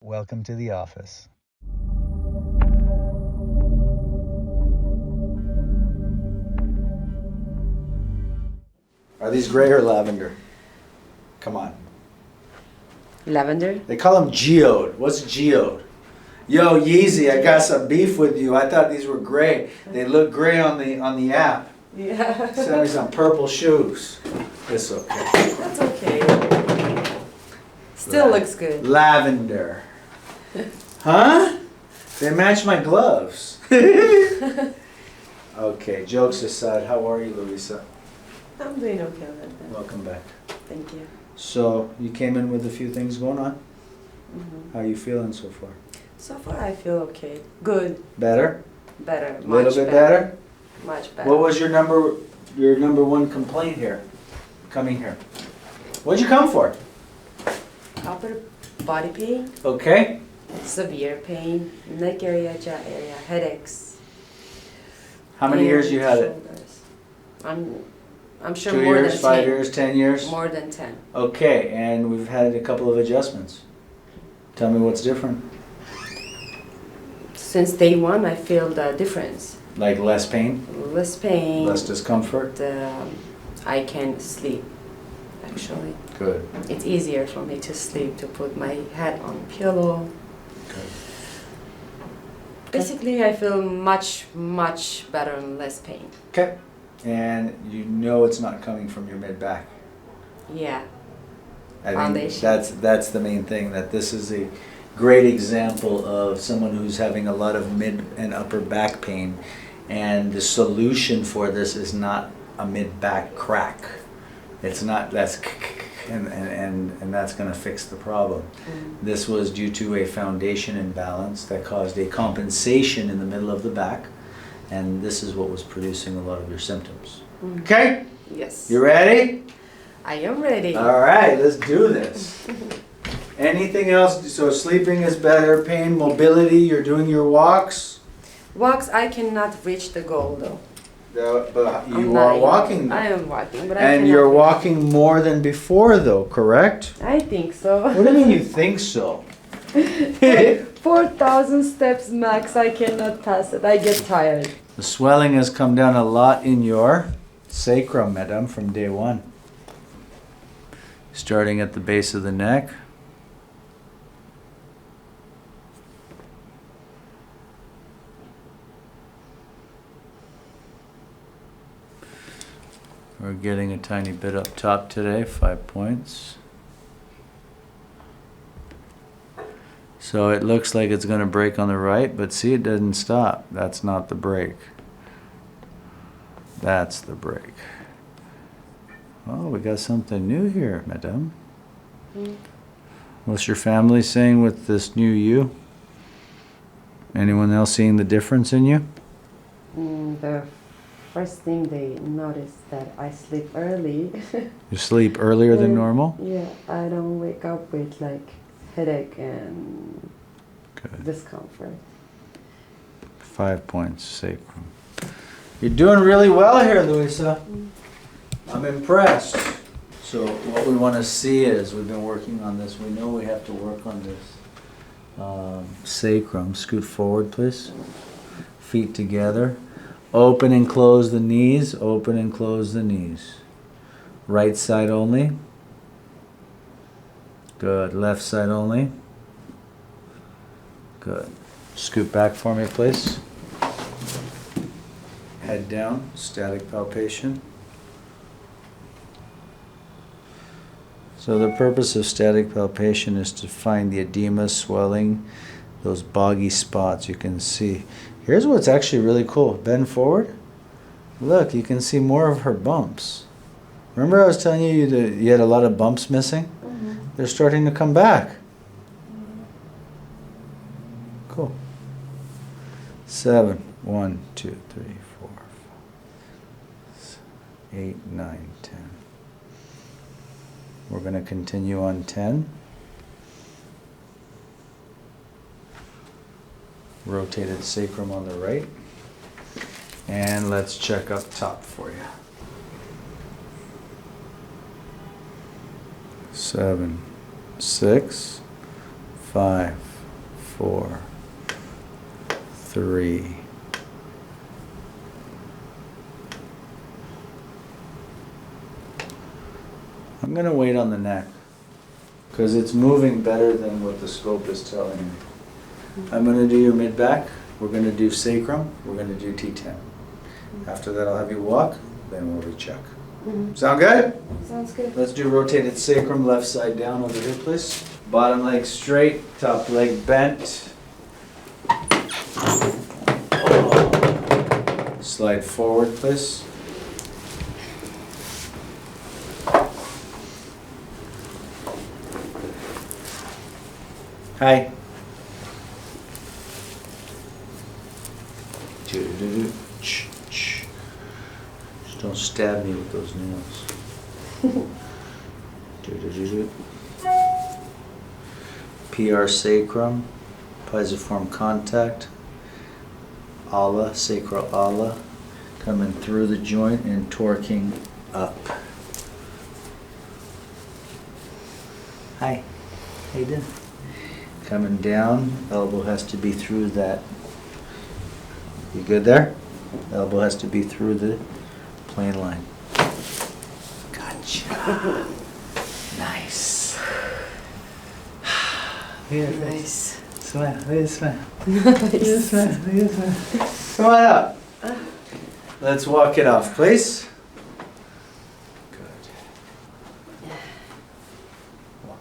Welcome to the office. Are these gray or lavender? Come on. Lavender? They call them geode. What's geode? Yo, Yeezy, I got some beef with you. I thought these were gray. They look gray on the app. Yeah. Send me some purple shoes. It's okay. That's okay. Still looks good. Lavender. Huh? They match my gloves. Okay, jokes aside, how are you, Louisa? I'm doing okay with that. Welcome back. Thank you. So, you came in with a few things going on. Mm-hmm. How are you feeling so far? So far I feel okay. Good. Better? Better. A little bit better? Much better. What was your number one complaint here, coming here? What'd you come for? Upper body pain, Okay. severe pain, neck area, jaw area, headaches. How many years you had it? shoulders. I'm sure 2 more years, than 5 10. years, 10 years? More than 10. Okay, and we've had a couple of adjustments. Tell me what's different. Since day one, I feel the difference. Like less pain, Less pain. less discomfort? I can sleep, actually. Good. It's easier for me to sleep, to put my head on pillow. Good. Basically, I feel much, much better and less pain. Okay. And you know it's not coming from your mid-back. Yeah. I mean, Foundation. that's the main thing, that this is a great example of someone who's having a lot of mid and upper back pain, and the solution for this is not a mid-back crack. It's not, and that's going to fix the problem. This was due to a foundation imbalance that caused a compensation in the middle of the back, and this is what was producing a lot of your symptoms. Okay? Yes. You ready? I am ready. All right, let's do this. Anything else? So sleeping is better, pain, mobility, you're doing your walks? Walks, I cannot reach the goal though. But I'm you not are able- walking. I am walking, but I And cannot you're reach. walking more than before though, correct? I think so. What do you mean you think so? 4,000 steps max, I cannot pass it. I get tired. The swelling has come down a lot in your sacrum, madam, from day one. Starting at the base of the neck. We're getting a tiny bit up top today, 5 points. So it looks like it's going to break on the right, but see, it doesn't stop. That's not the break. That's the break. Oh, we got something new here, madame. What's your family saying with this new you? Anyone else seeing the difference in you? The first thing they notice that I sleep early. You sleep earlier than normal? Yeah, I don't wake up with like headache and Good. discomfort. 5 points, sacrum. You're doing really well here, Louisa. I'm impressed. So what we want to see is, we've been working on this, we know we have to work on this sacrum. Scoot forward, please. Feet together. Open and close the knees, open and close the knees. Right side only. Good. Left side only. Good. Scoot back for me, please. Head down, static palpation. So the purpose of static palpation is to find the edema, swelling, those boggy spots you can see. Here's what's actually really cool. Bend forward. Look, you can see more of her bumps. Remember I was telling you that you had a lot of bumps missing? They're starting to come back. Cool. 7. 1, 2, 3, 4, 5, 8, 9, 10. We're going to continue on 10. Rotated sacrum on the right. And let's check up top for you. 7, 6, 5, 4, 3. I'm going to wait on the neck because it's moving better than what the scope is telling me. I'm going to do your mid-back. We're going to do sacrum. We're going to do T10. After that, I'll have you walk. Then we'll recheck. Sound good? Sounds good. Let's do rotated sacrum, left side down over here, please. Bottom leg straight, top leg bent. Slide forward, please. Hi. Just don't stab me with those nails. PR sacrum, pisiform contact, ala, sacral ala, coming through the joint and torquing up. Hi, how you doing? Coming down, elbow has to be through that. You good there? Elbow has to be through the plane line. Gotcha. Nice. Yeah, Nice. smile. Look at the smile. Nice. Look at the smile. Look at the smile. Come on up. Let's walk it off, please. Good. Walk.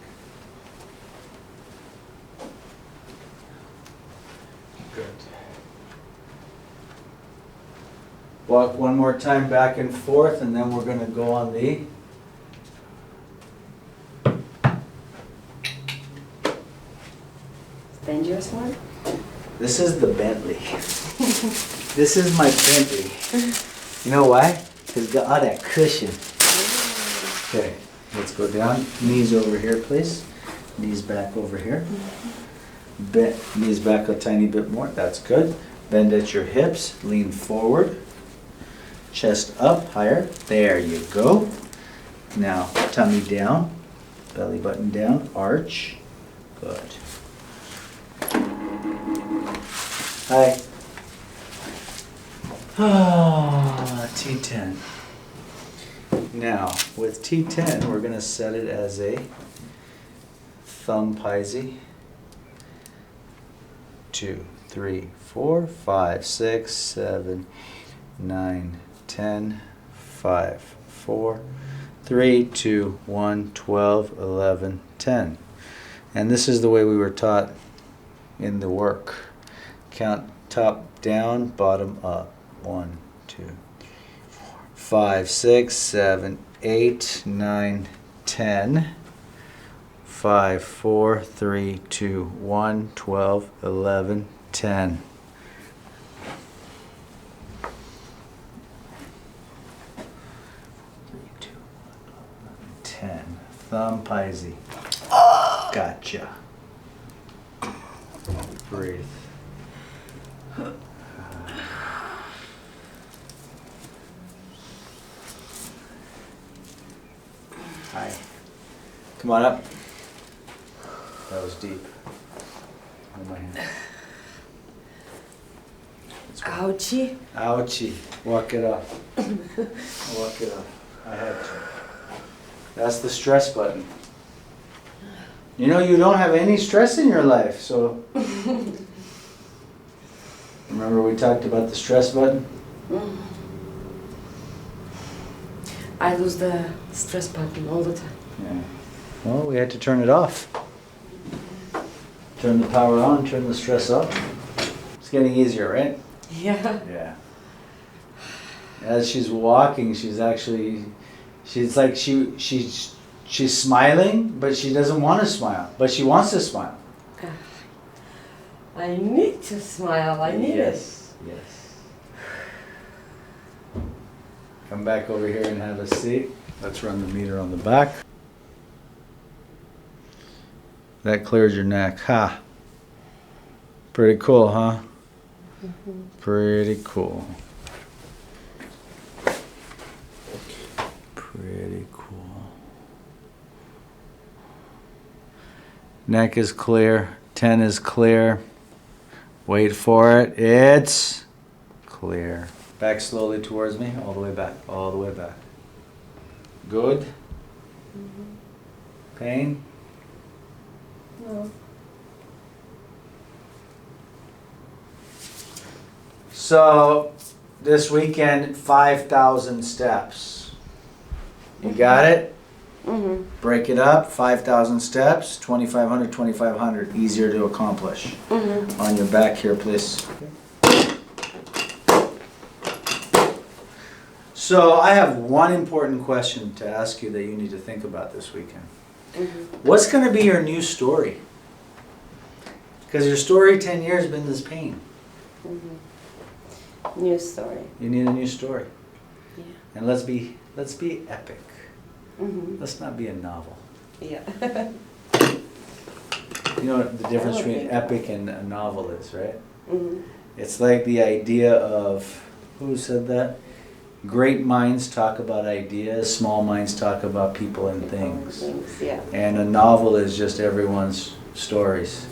Good. Walk one more time back and forth, and then we're going to go on the Dangerous one? This is the Bentley. This is my Bentley. You know why? Because got all that cushion. Okay, let's go down. Knees over here, please. Knees back over here. Bend, knees back a tiny bit more. That's good. Bend at your hips. Lean forward. Chest up, higher. There you go. Now, tummy down. Belly button down. Arch. Good. Hi. Ah, T10. Now, with T10, we're going to set it as a thumb pisy. 2, 3, 4, 5, 6, 7, 9, 10, 5, 4, 3, 2, 1, 12, 11, 10. And this is the way we were taught in the work. Count top down, bottom up. 1, 2, 3, 4, 5, 6, 7, 8, 9, 10. 5, 4, 3, 2, 1, 12, 11, 10. Thumb pisy. Gotcha. Breathe. Hi. Come on up. That was deep. Hold my hand. Ouchie. Ouchie. Walk it off. Walk it off. I had to. That's the stress button. You know, you don't have any stress in your life, so. Remember we talked about the stress button? I lose the stress button all the time. Yeah. Well, we had to turn it off. Turn the power on, turn the stress off. It's getting easier, right? Yeah. Yeah. As she's walking, she's actually, she's like, she's smiling, but she doesn't want to smile, but she wants to smile. I need to smile, I need it. Yes, yes. Come back over here and have a seat. Let's run the meter on the back. That clears your neck. Ha! Pretty cool, huh? Mm-hmm. Pretty cool. Pretty cool. Neck is clear. 10 is clear. Wait for it. It's clear. Back slowly towards me, all the way back, all the way back. Good? Pain? No. So, this weekend, 5,000 steps. You got it? Mm-hmm. Break it up, 5,000 steps, 2,500, 2,500, easier to accomplish. Mm-hmm. On your back here, please. So I have one important question to ask you that you need to think about this weekend. Mm-hmm. What's going to be your new story? Because your story 10 years has been this pain. Mm-hmm. New story. You need a new story. Yeah. And let's be epic. Mm-hmm. Let's not be a novel. Yeah. You know what the difference I don't between think epic and a novel is, right? Mm-hmm. It's like the idea of, who said that? Great minds talk about ideas, small minds talk about people and things. Yeah. And a novel is just everyone's stories.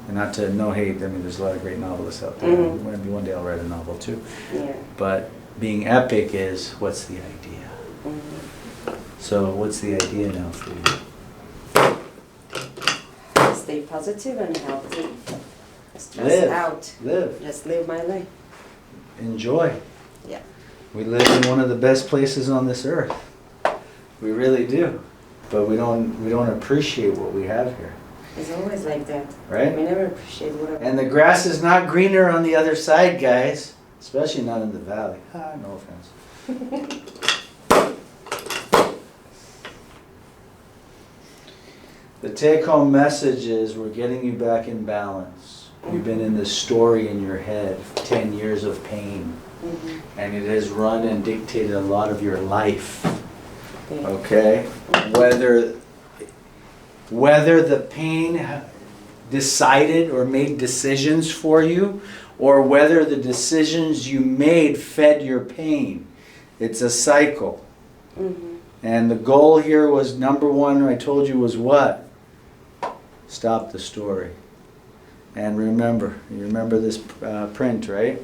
And not to, no hate, I mean, there's a lot of great novelists out there. Mhm. Maybe one day I'll write a novel too. Yeah. But being epic is, what's the idea? Mm-hmm. So what's the idea now for you? Stay positive and healthy. Stress Live. out. Live. Just live my life. Enjoy. Yeah. We live in one of the best places on this earth. We really do. But we don't appreciate what we have here. It's always like that. Right? We never appreciate whatever. And the grass is not greener on the other side, guys. Especially not in the valley. Ah, no offense. The take-home message is we're getting you back in balance. You've been in this story in your head, 10 years of pain. Mm-hmm. And it has run and dictated a lot of your life. Yeah. Okay? Whether the pain decided or made decisions for you, or whether the decisions you made fed your pain. It's a cycle. Mm-hmm. And the goal here was, number one, I told you, was what? Stop the story. And remember, you remember this print, right?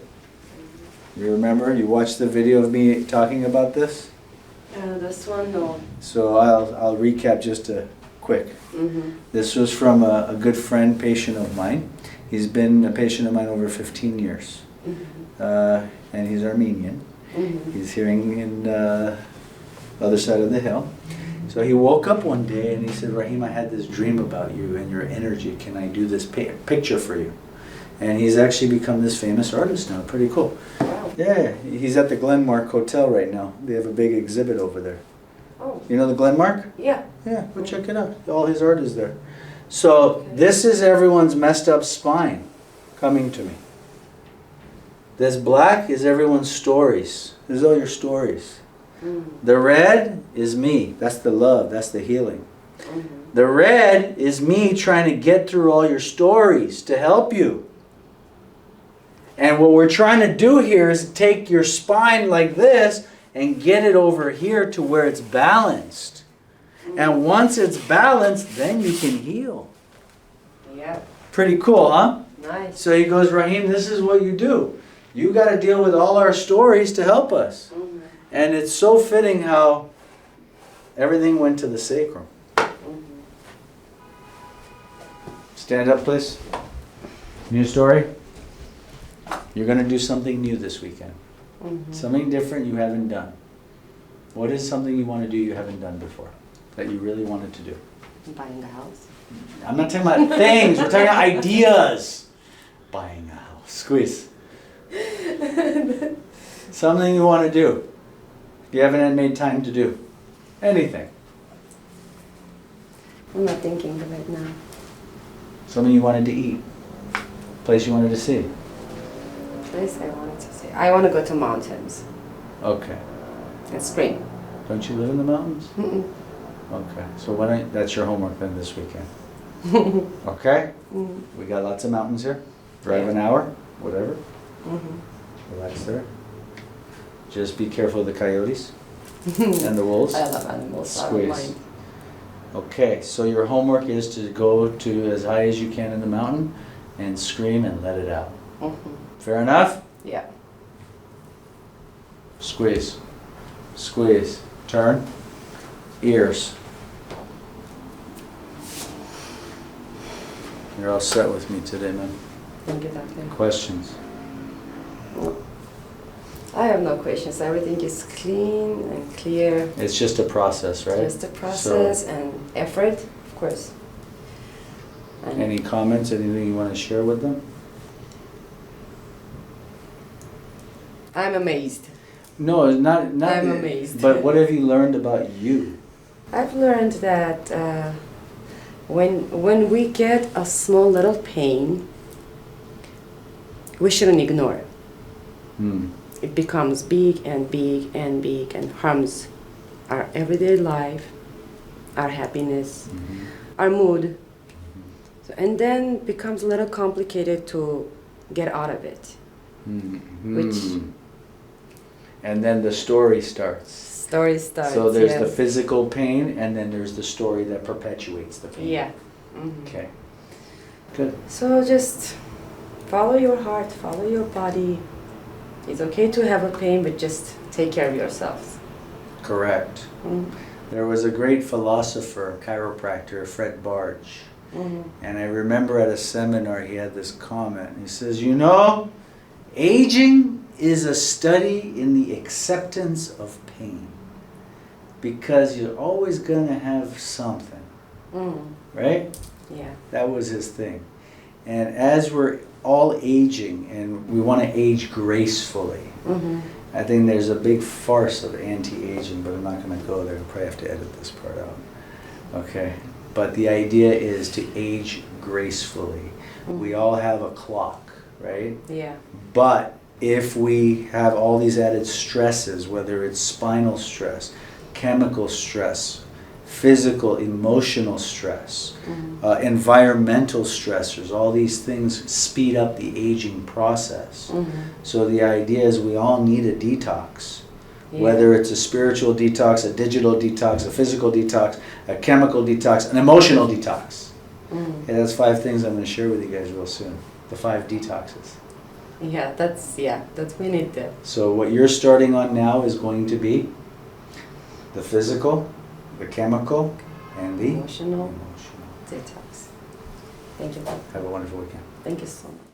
You remember? You watched the video of me talking about this? This one, no. So I'll recap just a quick. Mm-hmm. This was from a good friend, patient of mine. He's been a patient of mine over 15 years. Mm-hmm. And he's Armenian. Mm-hmm. He's hearing in the other side of the hill. So he woke up one day and he said, Rahim, I had this dream about you and your energy. Can I do this picture for you? And he's actually become this famous artist now. Pretty cool. Wow. Yeah, he's at the Glenmark Hotel right now. They have a big exhibit over there. Oh. You know the Glenmark? Yeah. Yeah, go check it out. All his art is there. So this is everyone's messed up spine coming to me. This black is everyone's stories. This is all your stories. Mm-hmm. The red is me. That's the love. That's the healing. Mm-hmm. The red is me trying to get through all your stories to help you. And what we're trying to do here is take your spine like this and get it over here to where it's balanced. And once it's balanced, then you can heal. Yeah. Pretty cool, huh? Nice. So he goes, Rahim, this is what you do. You got to deal with all our stories to help us. Mm-hmm. And it's so fitting how everything went to the sacrum. Mm-hmm. Stand up, please. New story? You're going to do something new this weekend. Mm-hmm. Something different you haven't done. What is something you want to do you haven't done before? That you really wanted to do? Buying a house. I'm not talking about things. We're talking about ideas. Buying a house. Squeeze. Something you want to do. You haven't made time to do. Anything. I'm not thinking of it now. Something you wanted to eat. Place you wanted to see. Place I wanted to see. I want to go to mountains. Okay. It's spring. Don't you live in the mountains? Mm-mm. Okay. So why don't that's your homework then this weekend. Okay? Mm-hmm. We got lots of mountains here. Drive an hour, whatever. Mm-hmm. Relax there. Just be careful of the coyotes and the wolves. I love animals. I don't Squeeze. mind. Okay, so your homework is to go to as high as you can in the mountain and scream and let it out. Fair enough? Yeah. Squeeze. Squeeze. Turn. Ears. You're all set with me today, man. Thank you, doctor. Questions? I have no questions. Everything is clean and clear. It's just a process, right? Just a process and effort, of course. And Any comments, anything you want to share with them? I'm amazed. No, not I'm amazed. But what have you learned about you? I've learned that when we get a small little pain, we shouldn't ignore it. It becomes big and big and big and harms our everyday life, our happiness, our mood. So, and then becomes a little complicated to get out of it. Which And then the story starts. story starts. So there's yes. the physical pain, and then there's the story that perpetuates the pain. Yeah. Okay. Good. So just follow your heart, follow your body. It's okay to have a pain, but just take care of yourselves. Correct. There was a great philosopher, chiropractor, Fred Barge. And I remember at a seminar he had this comment. He says, you know, aging is a study in the acceptance of pain. Because you're always going to have something. Right? Yeah. That was his thing. And as we're all aging, and we want to age gracefully, I think there's a big farce of anti-aging, but I'm not going to go there. I'll probably have to edit this part out. Okay. But the idea is to age gracefully. We all have a clock, right? Yeah. But if we have all these added stresses, whether it's spinal stress, chemical stress, physical, emotional stress, environmental stressors, all these things speed up the aging process. So the idea is we all need a detox. Yeah. Whether it's a spiritual detox, a digital detox, a physical detox, a chemical detox, an emotional detox. Okay, that's 5 things I'm going to share with you guys real soon. The 5 detoxes. Yeah, that's we need that. So what you're starting on now is going to be the physical, the chemical, and the emotional detox. Thank you. Have a wonderful weekend. Thank you so much.